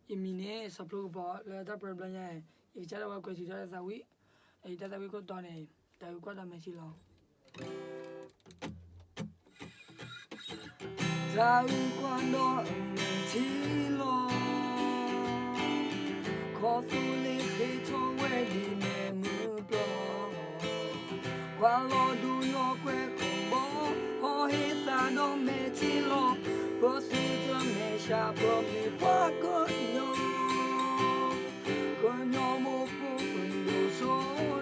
imine support ba la da problem ya e cha da wa kwesi da sa wi e da sa wi ko to ne da wi ko da me chi lo da wi quando me chi lo ko su le he to we di me mu blo quando du yo que combo ho he sa no me chi lo po su to me sha po mi pa ko no mo po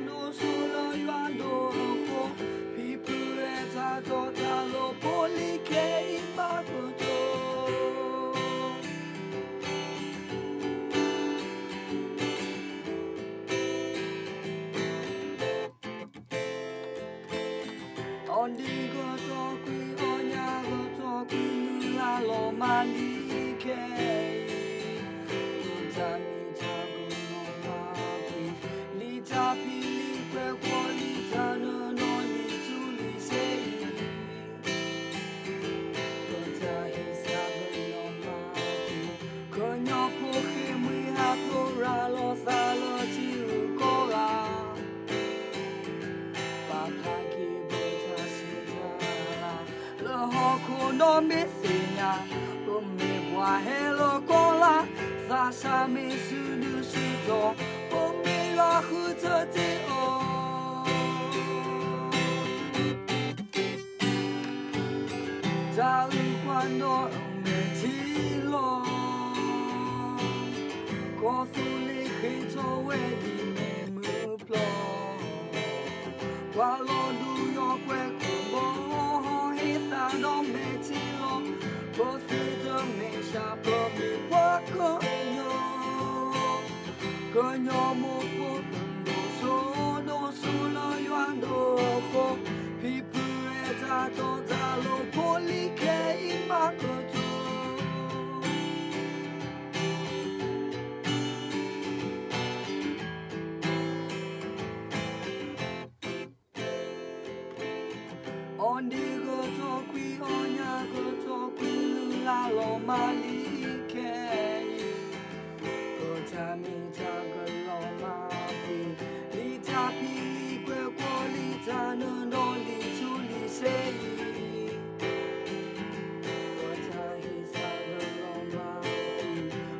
no so lo yando ho people eta to ta lo poli ke pa ko to on di go to qui onya go to qui la lo mali ke ta mi ta go no ma pi li ta pi li que quali ta no no li tu li sei go ta hi sa go no ma pi go no po che mi ha pro ra lo sa lo ti ko ga pa pa ki no me sea o me wa hello cola sa sa me su nu su do o me la hu te te o da quando me ti lo ko su le he to we di me mu plo wa lo du yo kwe ko no me tilo posito me sha proprio poco coño mo poco sono solo io ando po pipureta totalo poli che imakoto on digo to qui ogna go to qui la lo mali che go ta mi ta go lo ma pi li ta pi li que quali ta no no li tu li sei go ta hi sa go lo ma pi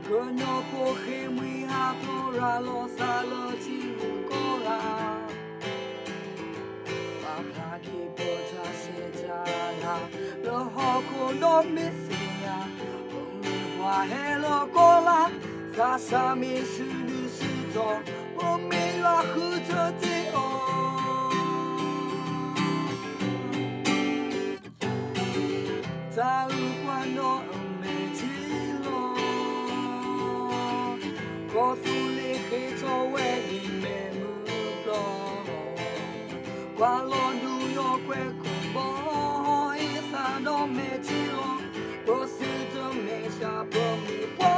go no po che mi ha pro ra lo sa lo ti ko ra lo hoko no me sia o me wa hello cola sa sa mi su du su to o me la hu to te o ta quando me ti lo ko su le che to we di me mu lo quando du yo que combo no me tilo, posito me sha po mi po